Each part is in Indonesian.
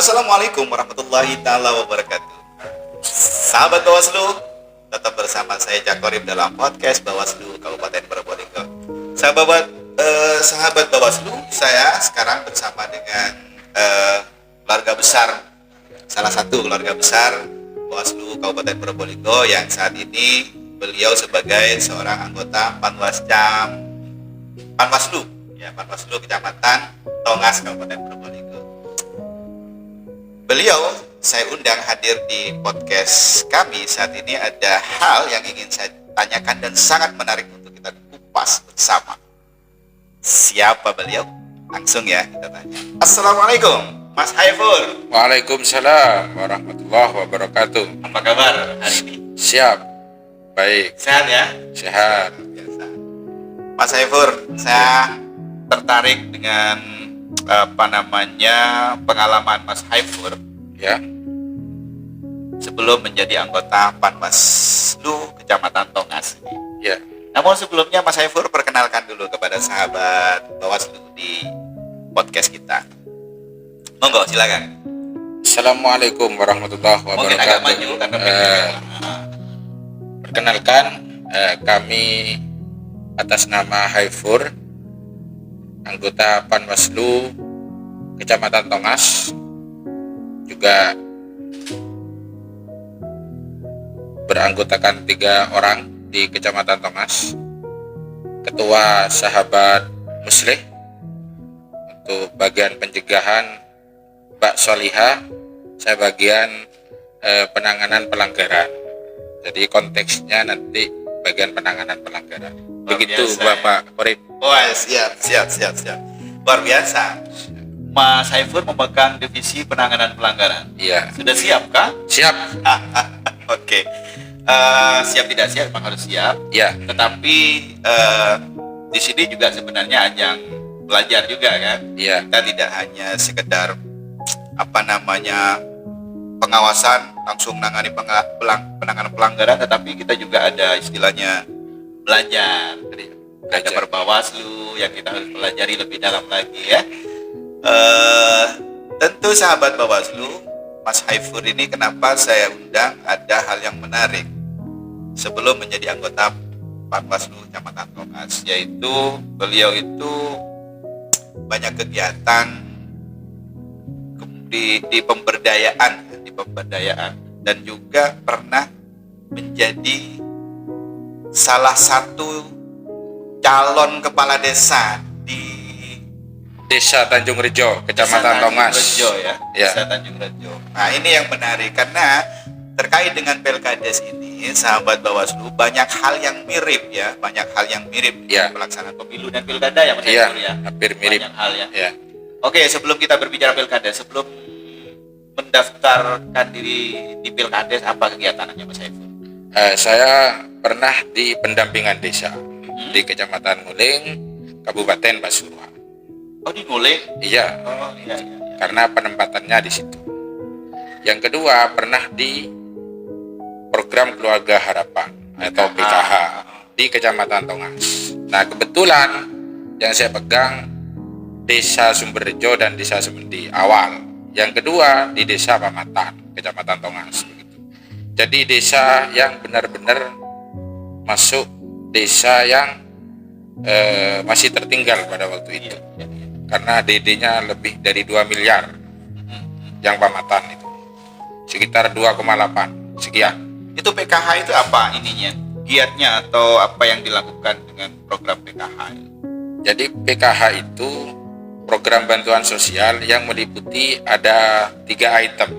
Assalamualaikum warahmatullahi taala wabarakatuh. Sahabat Bawaslu, tetap bersama saya Jakorib dalam podcast Bawaslu Kabupaten Probolinggo. Sahabat Bawaslu, saya sekarang bersama dengan keluarga besar, salah satu keluarga besar Bawaslu Kabupaten Probolinggo yang saat ini beliau sebagai seorang anggota Panwaslu Kecamatan Tongas Kabupaten Probolinggo. Beliau saya undang hadir di podcast kami saat ini. Ada hal yang ingin saya tanyakan dan sangat menarik untuk kita kupas bersama. Siapa beliau? Langsung ya kita tanya. Assalamualaikum Mas Haifur. Waalaikumsalam warahmatullahi wabarakatuh. Apa kabar hari ini? Siap. Baik. Sehat ya? Sehat. Biasa. Mas Haifur, saya tertarik dengan pengalaman Mas Haifur Ya. sebelum menjadi anggota Panwaslu Kecamatan Tongas. Ya. Namun sebelumnya Mas Haifur perkenalkan dulu kepada sahabat Bawaslu di podcast kita. Monggo silakan. Assalamualaikum warahmatullahi Mungkin agak wabarakatuh. maju karena Perkenalkan, kami atas nama Haifur, anggota Panwaslu Kecamatan Tongas, juga beranggotakan 3 orang di Kecamatan Tongas. Ketua Sahabat Muslih, untuk bagian pencegahan Mbak Soliha, saya bagian penanganan pelanggaran. Jadi konteksnya nanti bagian penanganan pelanggaran. Begitu Bapak Korib. Wah, siap. Luar biasa. Mas Haifur memegang divisi penanganan pelanggaran. Iya. Sudah siap kah? Siap. Oke. Siap tidak siap memang harus siap. Ya. Tetapi di sini juga sebenarnya ajang belajar juga kan. Iya. Kita tidak hanya sekedar pengawasan, langsung menangani penanganan pelanggaran, tetapi kita juga ada istilahnya belajar. Ada perbawaslu yang kita harus pelajari lebih dalam lagi ya. Tentu sahabat Bawaslu, Mas Haifur ini kenapa saya undang, ada hal yang menarik sebelum menjadi anggota Panwaslu Kecamatan Tongas, yaitu beliau itu banyak kegiatan di pemberdayaan dan juga pernah menjadi salah satu calon kepala desa di Desa Tanjung Rejo, Kecamatan Tongas. Rejo ya. Ya. Desa Tanjung Rejo. Nah, ini yang menarik karena terkait dengan Pelkades ini, sahabat Bawaslu, banyak hal yang mirip ya, Ya. dengan pelaksanaan pemilu dan pilkada ya Mas Iya, Haifur ya. hampir mirip. Banyak hal ya. Ya. Oke, sebelum kita berbicara pilkada, sebelum mendaftarkan diri di Pilkades, apa kegiatannya Mas Haifur? Saya pernah di pendampingan desa di Kecamatan Nguling, Kabupaten Pasuruan. Oh, di Nguling? Iya, Oh, iya. karena penempatannya di situ. Yang kedua, pernah di program Keluarga Harapan atau PKH di Kecamatan Tongas. Nah, kebetulan yang saya pegang Desa Sumberrejo dan Desa Semendi awal. Yang kedua di Desa Pamatan, Kecamatan Tongas. Begitu. Jadi desa yang benar-benar masuk desa yang masih tertinggal pada waktu itu. Karena DD-nya lebih dari 2 miliar yang Pamatan itu. Sekitar 2,8 sekian. Itu PKH itu apa ininya? Giatnya atau apa yang dilakukan dengan program PKH? Jadi PKH itu program bantuan sosial yang meliputi ada 3 item.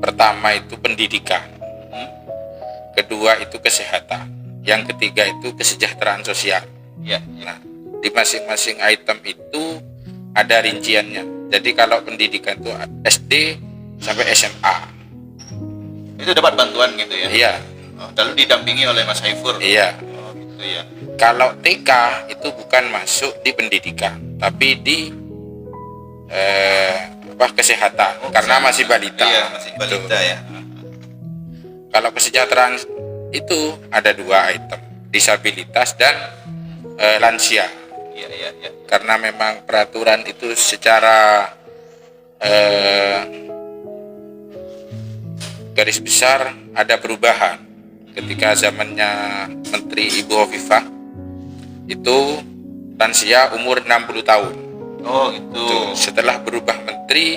Pertama itu pendidikan, kedua itu kesehatan, yang ketiga itu kesejahteraan sosial. Ya. Nah, di masing-masing item itu ada rinciannya. Jadi kalau pendidikan itu SD sampai SMA. Itu dapat bantuan gitu ya? Iya. Oh, lalu didampingi oleh Mas Haifur? Iya. Oh, gitu ya. Kalau TK itu bukan masuk di pendidikan, tapi di kesehatan, karena masih balita. Iya, masih balita ya. Kalau kesejahteraan itu ada 2 item, disabilitas dan lansia. Iya. Karena memang peraturan itu secara garis besar ada perubahan ketika zamannya Menteri Ibu Hovifah itu lansia umur 60 tahun. Oh gitu. Tuh, setelah berubah menteri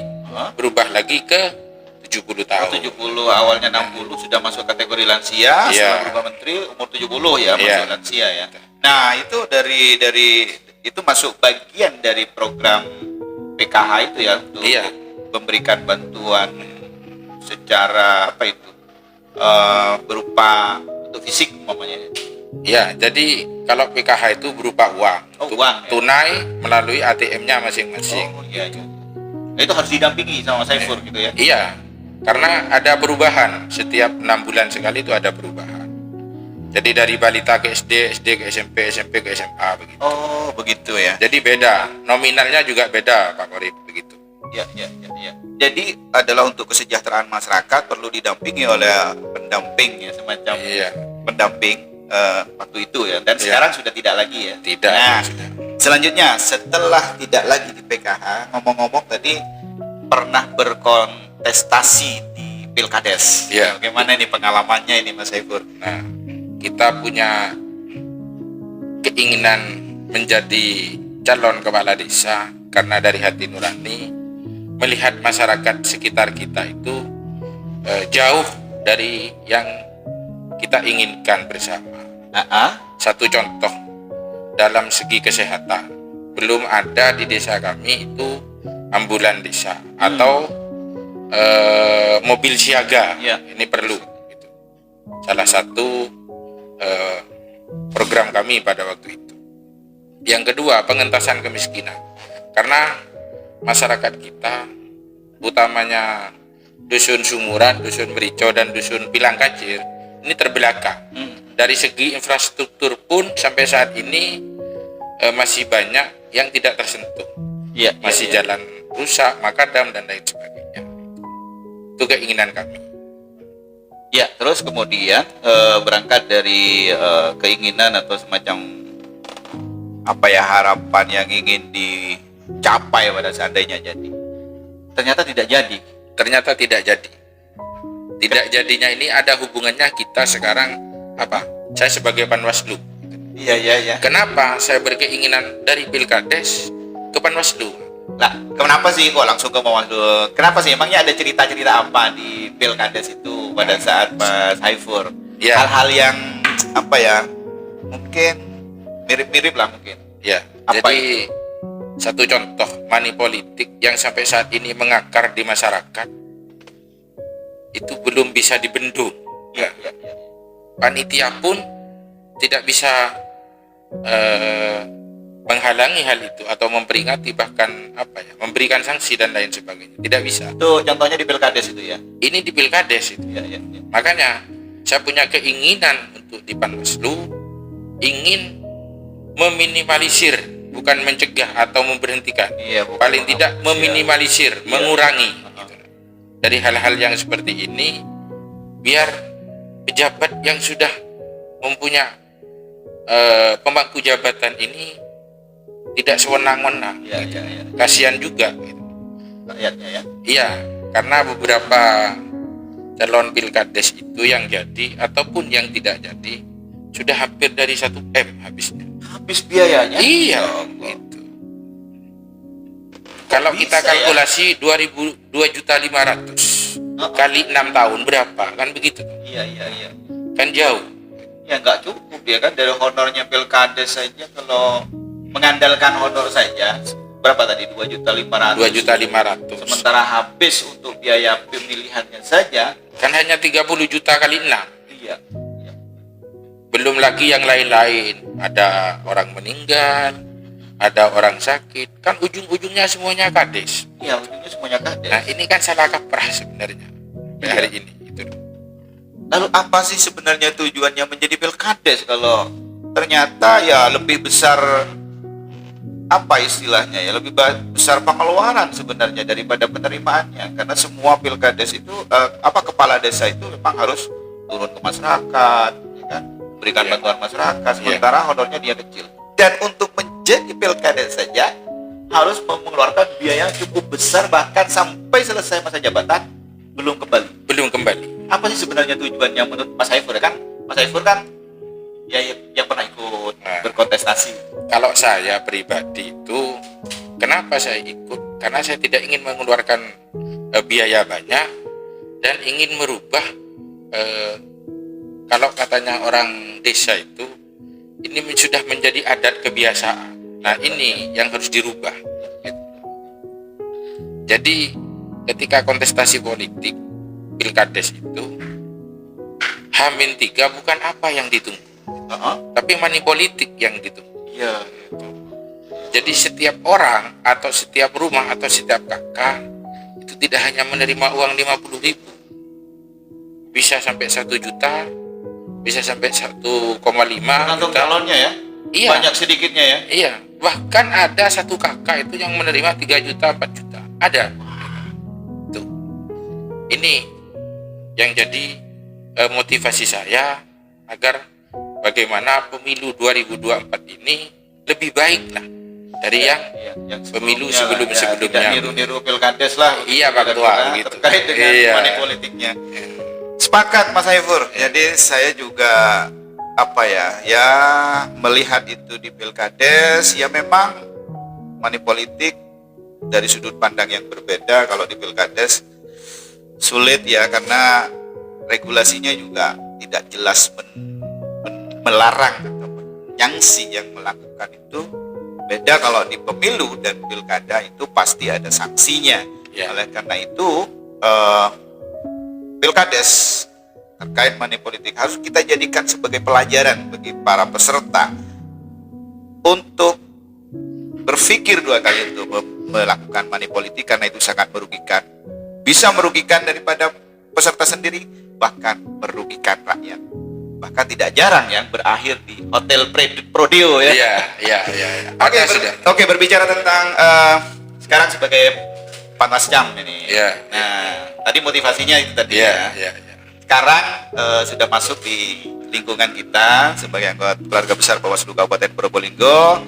berubah lagi ke 70 tahun. 70 awalnya 60 sudah masuk kategori lansia, setelah berubah menteri umur 70 ya masuk lansia ya. Nah, itu dari itu masuk bagian dari program PKH itu ya untuk memberikan bantuan secara apa itu? Berupa untuk fisik umpamanya. Ya, jadi kalau PKH itu berupa uang, uang tunai melalui ATM-nya masing-masing. Oh iya. Nah, itu harus didampingi sama Saiful gitu ya? Iya, karena ada perubahan setiap 6 bulan sekali itu ada perubahan. Jadi dari balita ke SD, SD ke SMP, SMP ke SMA begitu. Oh begitu ya? Jadi beda, nominalnya juga beda Pak Korib begitu. Ya. Jadi adalah untuk kesejahteraan masyarakat perlu didampingi oleh pendamping ya, semacam pendamping waktu itu ya. Dan sekarang sudah tidak lagi ya. Tidak. Nah, sudah. Selanjutnya setelah tidak lagi di PKH, ngomong-ngomong tadi pernah berkontestasi di Pilkades. Ya. Bagaimana ini pengalamannya ini Mas Saiful? Nah, kita punya keinginan menjadi calon kepala desa karena dari hati nurani melihat masyarakat sekitar kita itu jauh dari yang kita inginkan bersama. Satu contoh dalam segi kesehatan, belum ada di desa kami itu ambulan desa atau mobil siaga. Ini perlu. Gitu. Salah satu program kami pada waktu itu. Yang kedua, pengentasan kemiskinan. Karena masyarakat kita, utamanya dusun Sumuran, dusun Merico, dan dusun Pilangkacir, ini terbelakang. Dari segi infrastruktur pun sampai saat ini masih banyak yang tidak tersentuh. Masih jalan rusak, makadam, dan lain sebagainya. Itu keinginan kami. Ya, terus kemudian berangkat dari keinginan atau semacam apa ya, harapan yang ingin dicapai pada seandainya jadi. Ternyata tidak jadi. Ternyata tidak jadi. Tidak jadinya ini ada hubungannya kita sekarang apa? Saya sebagai Panwaslu. Iya. Kenapa saya berkeinginan dari Pilkades ke Panwaslu? Lah, kenapa sih kok langsung ke Panwaslu? Kenapa sih? Emangnya ada cerita-cerita apa di Pilkades itu pada saat Mas Saiful? Hal-hal yang apa ya? Mungkin mirip-mirip lah mungkin. Ya. Apa jadi itu? Satu contoh money politik yang sampai saat ini mengakar di masyarakat itu belum bisa dibendung. Ya. Panitia pun tidak bisa menghalangi hal itu atau memperingati, bahkan apa ya, memberikan sanksi dan lain sebagainya. Tidak bisa. Itu contohnya di Pilkades itu ya. Ini di Pilkades itu. Ya. Makanya saya punya keinginan untuk di Panwaslu ingin meminimalisir, bukan mencegah atau memberhentikan. Paling tidak meminimalisir, mengurangi gitu. Dari hal-hal yang seperti ini, biar pejabat yang sudah mempunyai pemangku jabatan ini tidak sewenang-wenang. Gitu. Kasihan juga gitu. Rakyatnya ya. Iya, karena beberapa calon Pilkades itu yang jadi ataupun yang tidak jadi sudah hampir dari 1 M habisnya. Habis biayanya? Iya, gitu. Kalau kita kalkulasi 2.500.000 kali 6 tahun berapa? Kan begitu. Iya. Kan jauh. Ya nggak cukup ya kan, dari honornya Pilkades saja, kalau mengandalkan honor saja berapa tadi, 2.500.000. 2.500.000. Sementara habis untuk biaya pemilihannya saja kan hanya 30 juta kali 6. Iya. Belum lagi yang lain-lain, ada orang meninggal, ada orang sakit, kan ujung-ujungnya semuanya kades. Iya, ujungnya semuanya kades. Nah, ini kan salah kaprah sebenarnya hari ini. Itu. Lalu apa sih sebenarnya tujuannya menjadi Pilkades kalau ternyata ya lebih besar, apa istilahnya ya, lebih besar pengeluaran sebenarnya daripada penerimaannya, karena semua Pilkades itu kepala desa itu memang harus turun ke masyarakat, ya kan? Berikan bantuan masyarakat, sementara honornya dia kecil. Dan untuk menjadi Pilkades saja harus mengeluarkan biaya yang cukup besar, bahkan sampai selesai masa jabatan belum kembali. Apa sih sebenarnya tujuannya menurut Mas Haifur? Kan Mas Haifur kan ya yang pernah ikut berkontestasi. Kalau saya pribadi itu, kenapa saya ikut? Karena saya tidak ingin mengeluarkan biaya banyak dan ingin merubah, kalau katanya orang desa itu, ini sudah menjadi adat kebiasaan. Nah, ini yang harus dirubah. Gitu. Jadi ketika kontestasi politik Pilkades itu H-3 bukan apa yang ditunggu, tapi money politik yang ditunggu. Iya. Jadi setiap orang atau setiap rumah atau setiap kakak itu tidak hanya menerima uang 50.000, bisa sampai 1 juta, bisa sampai 1,5 Tergantung juta. calonnya ya. Iya. Banyak sedikitnya ya. Iya, bahkan ada satu kakak itu yang menerima 3 juta, 4 juta. Ada. Tuh. Ini yang jadi motivasi saya agar bagaimana pemilu 2024 ini lebih baik lah dari yang pemilu sebelumnya. Tidak niru-niru Pilkades lah. Iya, faktual gitu. Terkait dengan money politiknya. Sepakat Mas Haifur. Jadi saya juga melihat itu di Pilkades, ya memang money politik dari sudut pandang yang berbeda. Kalau di Pilkades sulit ya, karena regulasinya juga tidak jelas melarang atau menyangsi yang melakukan itu. Beda kalau di pemilu dan pilkada itu pasti ada sanksinya. Ya. Oleh karena itu Pilkades terkait money politik harus kita jadikan sebagai pelajaran bagi para peserta untuk berpikir 2 kali untuk melakukan money politik, karena itu sangat merugikan. Bisa merugikan daripada peserta sendiri, bahkan merugikan rakyat. Bahkan tidak jarang yang berakhir di hotel prodeo ya. Iya. Oke, berbicara tentang sekarang sebagai Panwascam ini. Iya. Nah, tadi motivasinya itu tadi ya. Iya. Sekarang sudah masuk di lingkungan kita sebagai anggota keluarga besar Bawaslu Kabupaten Probolinggo,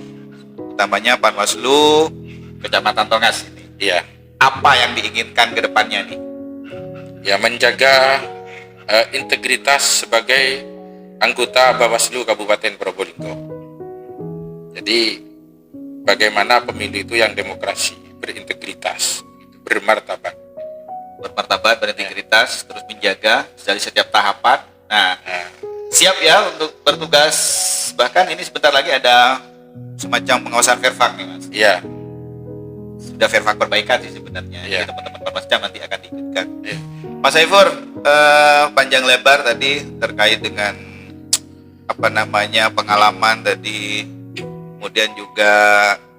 utamanya Panwaslu Kecamatan Tongas ini. Iya. Apa yang diinginkan ke depannya nih? Ya, menjaga integritas sebagai anggota Bawaslu Kabupaten Probolinggo. Jadi bagaimana pemilu itu yang demokrasi, berintegritas, bermartabat, berintegritas, terus menjaga dari setiap tahapan. Nah, siap ya untuk bertugas. Bahkan ini sebentar lagi ada semacam pengawasan Verfak nih Mas. Iya. Sudah Verfak perbaikan sih sebenarnya. Iya. Jadi teman-teman Panwascam nanti akan diikutkan. Iya. Mas Haifur, panjang lebar tadi terkait dengan pengalaman tadi, kemudian juga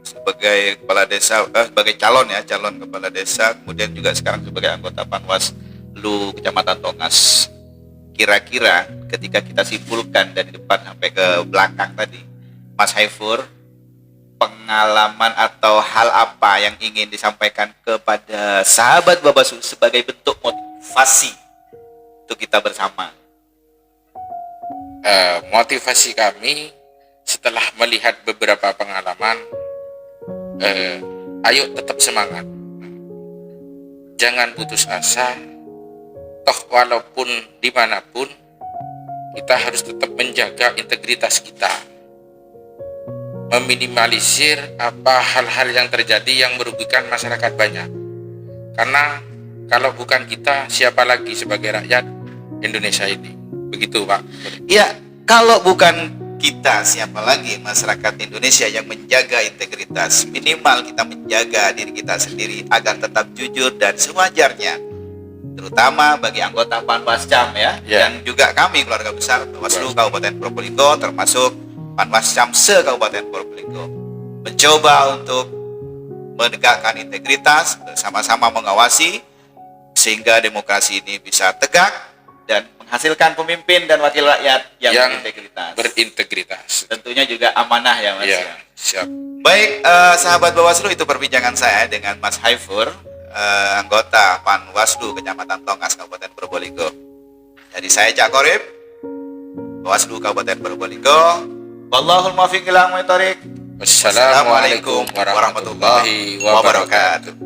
sebagai kepala desa, sebagai calon kepala desa, kemudian juga sekarang sebagai anggota Panwaslu Kecamatan Tongas. Kira-kira ketika kita simpulkan dari depan sampai ke belakang tadi, Mas Haifur, pengalaman atau hal apa yang ingin disampaikan kepada sahabat Bawaslu sebagai bentuk motivasi untuk kita bersama? Motivasi kami setelah melihat beberapa pengalaman, ayo tetap semangat, jangan putus asa, toh walaupun dimanapun kita harus tetap menjaga integritas kita, meminimalisir hal-hal yang terjadi yang merugikan masyarakat banyak. Karena kalau bukan kita, siapa lagi sebagai rakyat Indonesia ini? Begitu Pak. Ya, kalau bukan kita, siapa lagi masyarakat Indonesia yang menjaga integritas? Minimal kita menjaga diri kita sendiri agar tetap jujur dan sewajarnya, terutama bagi anggota Panwascam ya. Dan juga kami keluarga besar Bawaslu Kabupaten Probolinggo, termasuk Panwascam se-Kabupaten Probolinggo, mencoba untuk menegakkan integritas, bersama-sama mengawasi sehingga demokrasi ini bisa tegak dan menghasilkan pemimpin dan wakil rakyat yang berintegritas. Tentunya juga amanah ya Mas. Ya, siap. Baik, sahabat Bawaslu, itu perbincangan saya dengan Mas Haifur, anggota Panwaslu Kecamatan Tongas Kabupaten Probolinggo. Jadi saya Cak Korib, Bawaslu Kabupaten Probolinggo. Wallahul muwaffiq ila aqwamit thoriq. Wassalamualaikum warahmatullahi wabarakatuh.